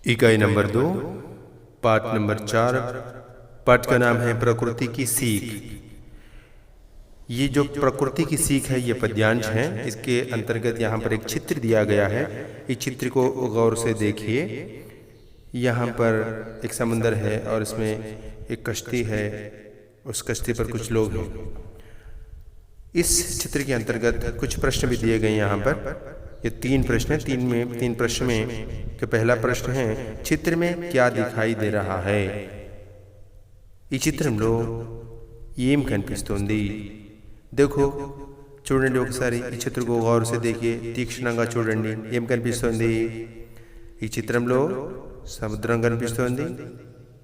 इकाई नंबर 2, पाठ नंबर 4। पाठ का नाम है प्रकृति की सीख। ये जो प्रकृति की सीख है ये पद्यांश है। इसके अंतर्गत यहाँ पर एक चित्र दिया गया है। इस चित्र को गौर से देखिए। यहाँ पर एक समुंदर है और इसमें एक कश्ती है। उस कश्ती पर कुछ लोग हैं। इस चित्र के अंतर्गत कुछ प्रश्न भी दिए गए यहाँ पर। ये 3 प्रश्न है। तीन प्रश्न में जो पहला प्रश्न है, चित्र में क्या दिखाई दे रहा है? ఈ చిత్రంలో ఏం కనిపిస్తుంది? देखो చూడండి ఒకసారి ఈ చిత్రకు గౌరవ से देखिए, తీక్షణంగా చూడండి। ఏం కనిపిస్తుంది? ఈ చిత్రంలో సముద్రం కనిపిస్తుంది,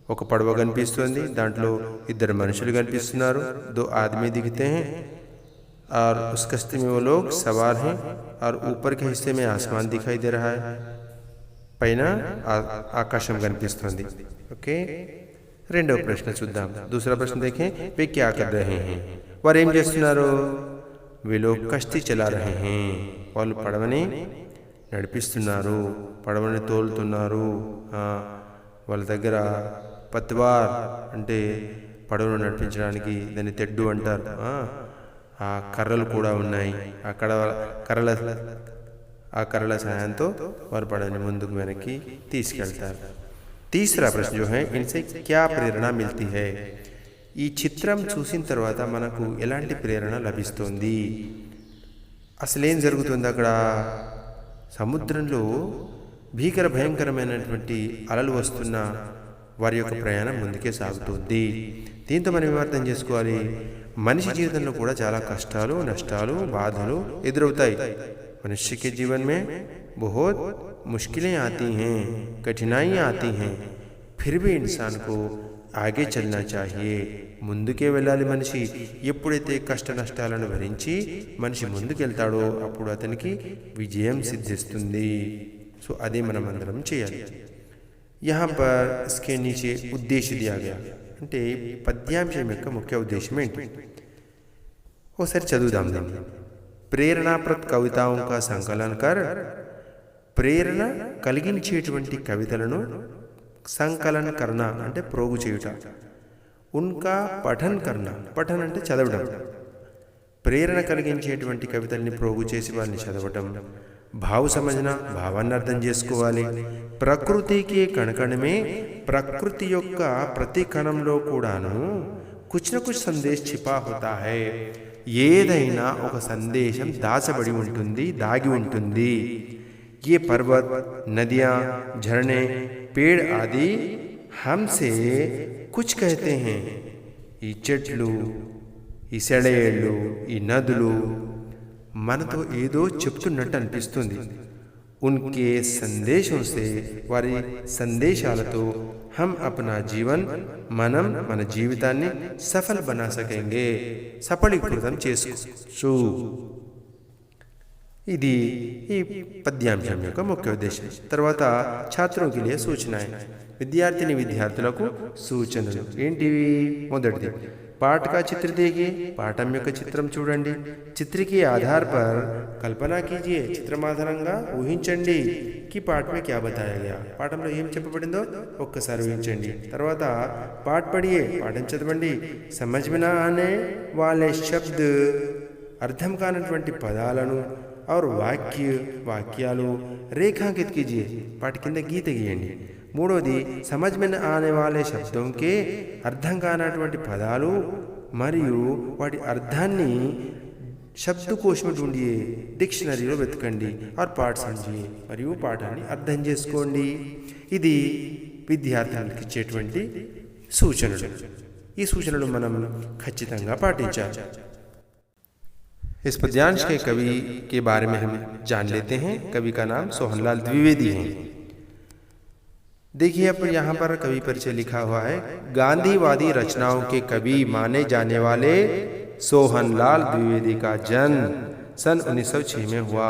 ఒక పడవ కనిపిస్తుంది, దాంట్లో ఇద్దరు మనుషులు కనిపిస్తున్నారు। 2 आदमी दिखते हैं और उस कश्ती में वो लोग सवार हैं और ऊपर के हिस्से में आसमान दिखाई दे रहा है। పైన ఆకాశం కనిపిస్తుంది। ఓకే, రెండవ ప్రశ్న చూద్దాం। दूसरा प्रश्न देखें, वे क्या कर रहे हैं? వారు ఏం చేస్తున్నారు? वे लोग कश्ती चला रहे हैं। వాళ్ళు పడవని నడిపిస్తున్నారు, పడవని తోలుతున్నారు। వాళ్ళ దగ్గర పత్వార్ అంటే పడవను నడిపించడానికి దాన్ని తెడ్డు అంటారు। ఆ కర్రలు కూడా ఉన్నాయి। ఆ కర్రల సహాయంతో వారు పడవని ముందుకు వెనక్కి తీసుకెళ్తారు। तीसरा प्रश्न जो है, इनसे क्या प्रेरणा मिलती है? ఈ చిత్రం చూసిన తర్వాత మనకు ఎలాంటి ప్రేరణ లభిస్తుంది? అసలేం జరుగుతుంది అక్కడ? సముద్రంలో భయంకరమైనటువంటి అలలు వస్తున్న వారి యొక్క ప్రయాణం ముందుకే సాగుతుంది। దీంతో మనం ఏం అర్థం చేసుకోవాలి? మనిషి జీవితంలో కూడా చాలా కష్టాలు, నష్టాలు, బాధలు ఎదురవుతాయి। मनुष्य के जीवन में बहुत मुश्किलें आती हैं, कठिनाइयाँ आती हैं, फिर भी इंसान को आगे चलना चाहिए। ముందుకే వెళ్ళాలి। మనిషి ఎప్పుడైతే కష్ట నష్టాలను భరించి మనిషి ముందుకెళ్తాడో అప్పుడు అతనికి విజయం సిద్ధిస్తుంది। సో అదే మనం అందరం చేయాలి। यहाँ पर इसके नीचे उद्देश्य दिया गया, అంటే పద్యాంశం యొక్క ముఖ్య ఉద్దేశం ఏంటి? ఒకసారి చదువుదాం దాన్ని। ప్రేరణాప్రద కవితాओं का संकलन कर, ప్రేరణ కలిగించేటువంటి కవితలను సంకలన కర్ణ అంటే ప్రోగు చేయుట, ఉన్కా పఠన్ కర్ణ, పఠన్ అంటే చదవడం, ప్రేరణ కలిగించేటువంటి కవితల్ని ప్రోగు చేసి వారిని చదవటం, భావ సమझना భావాన్ని అర్థం చేసుకోవాలి। ప్రకృతికి కణకణమే, ప్రకృతి యొక్క ప్రతి కణంలో కూడాను కుछ न कुछ సందేశ్ छिपा होता है, ఏదైనా ఒక సందేశం దాచబడి ఉంటుంది, దాగి ఉంటుంది। ये पर्वत, नदियाँ, झरने, पेड़ आदि हमसे कुछ कहते हैं। ఈ చెట్లు, ఈ సెలయేళ్ళు, ఈ నదులు మనతో ఏదో చెప్తున్నట్టు అనిపిస్తుంది। उनके संदेशों से, వారి సందేశాలతో हम अपना जीवन, మనం మన జీవితాన్ని సఫల్ బనా సకేంగే, సఫలీకృతం చేసుకోవచ్చు। ఇది ఈ పద్యాంశం యొక్క ముఖ్య ఉద్దేశం। తర్వాత ఛాత్రోं के लिए सूचनाएं, విద్యార్థులకు సూచనలు ఏంటివి? మొదటిది, पाठ का चित्र देखिए, పాఠం యొక్క చిత్రం చూడండి। चित्र के आधार पर कल्पना कीजिए, చిత్రం ఆధారంగా ఊహించండి कि पाठ में क्या बताया गया, పాఠంలో ఏం చెప్పబడిందో ఒక్కసారి ఊహించండి। తర్వాత पाठ पढ़िए, పాఠం చదవండి। समझ में ना आने वाले शब्द, అర్థం కానటువంటి పదాలను और వాక్యాలు రేఖాంకిत कीजिए, వాటి కింద గీత గీయండి। మూడోది, समझ में न आने वाले शब्दों के, అర్థం కానటువంటి పదాలు మరియు వాటి అర్థాన్ని శబ్దకోశ్ में ढूंढिए, డిక్షనరీలో వెతకండి। और पाठ समझिए, మరియు పాఠాన్ని అర్థం చేసుకోండి। ఇది విద్యార్థులకు ఇచ్చేటువంటి సూచనలు। ఈ సూచనలు మనం ఖచ్చితంగా పాటించాలి। इस पद्यांश के कवि के बारे में हम जान लेते हैं। कवि का नाम सोहनलाल द्विवेदी है। देखिए अब यहाँ पर कवि परिचय लिखा हुआ है। गांधीवादी रचनाओं के कवि माने जाने वाले सोहनलाल द्विवेदी का जन्म सन 1906 में हुआ।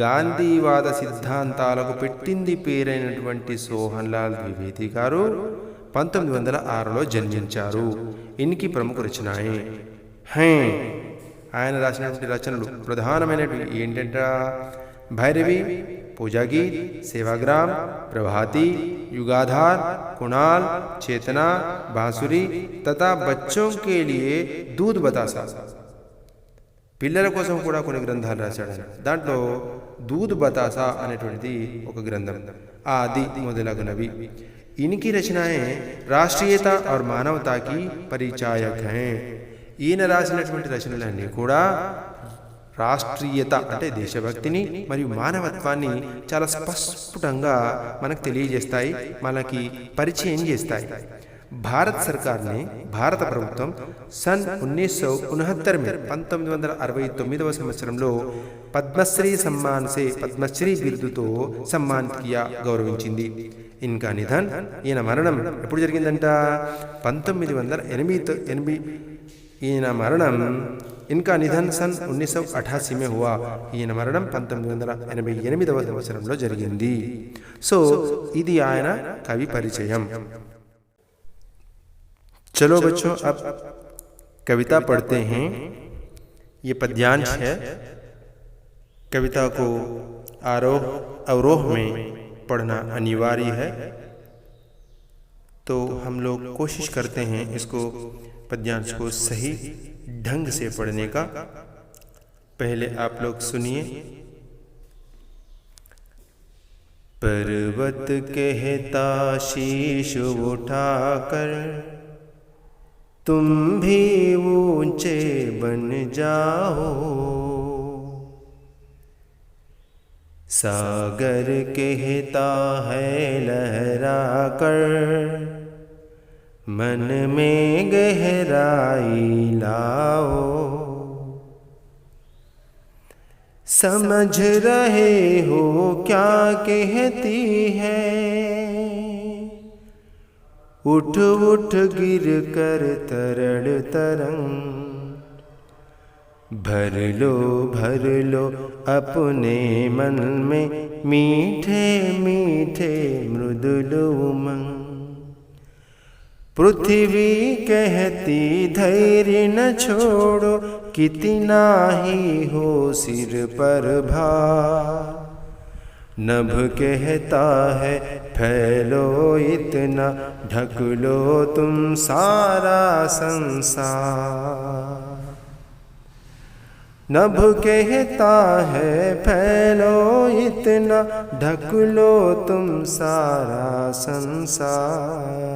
గాంధీవాద సిద్ధాంతాలకు పెట్టింది పేరైనటువంటి సోహన్లాల్ ద్వివేది గారు 1906లో జన్మించారు। ఇన్కి ప్రముఖ రచనాయే హై, ఆయన రాసినటువంటి రచనలు ప్రధానమైనవి ఏంటంటే భైరవి, पूजा गीत, सेवाग्राम, प्रभाती, युगाधार, कुणाल, चेतना, बांसुरी तथा बच्चों के लिए दूध बतासा పిల్లల కోసం కూడా కొన్ని గ్రంథాలు రాశాడు. దాంట్లో दूध बतासा అనేటువంటిది ఒక గ్రంథం. आदि మొదలగునవి. इनकी रचनाएं राष्ट्रीयता और मानवता की परिचायक हैं. ఈయన రాసినటువంటి రచనలన్నీ కూడా రాష్ట్రీయత అంటే దేశభక్తిని మరియు మానవత్వాన్ని చాలా స్పష్టంగా మనకు తెలియజేస్తాయి, మనకి పరిచయం చేస్తాయి. भारत सरकार ने भारत प्रभुत्व सन 1969 में 1969వ సంవత్సరంలో పద్మశ్రీ సమ్మాన్ సే పద్మశ్రీ బిరుదుతో సమ్మానిత్ కియా గౌరవించింది. इनका निधन ఈయన మరణం ఎప్పుడు జరిగిందంట 1988 ఈయన మరణం इनका निधन सन 1988 में हुआ. ఈయన మరణం 1988వ సంవత్సరంలో జరిగింది. సో ఇది ఆయన కవి పరిచయం. चलो बच्चों अब कविता पढ़ते हैं. ये पद्यांश है. कविता को आरोह अवरोह में पढ़ना अनिवार्य है, तो हम लोग कोशिश करते हैं इसको पद्यांश को सही ढंग से पढ़ने का. पहले आप लोग सुनिए. पर्वत कहता शीश उठाकर तुम भी ऊंचे बन जाओ, सागर कहता है लहरा कर मन में गहराई लाओ, समझ रहे हो क्या कहती है, उठ उठ गिर कर तरड़ तरंग, भर लो अपने मन में मीठे मीठे मृदुल उमंग. पृथ्वी कहती धैर्य न छोड़ो, कितना ही हो सिर पर भार, नभ कहता है फैलो इतना, ढक लो तुम सारा संसार, नभ कहता है फैलो इतना, ढक लो तुम सारा संसार.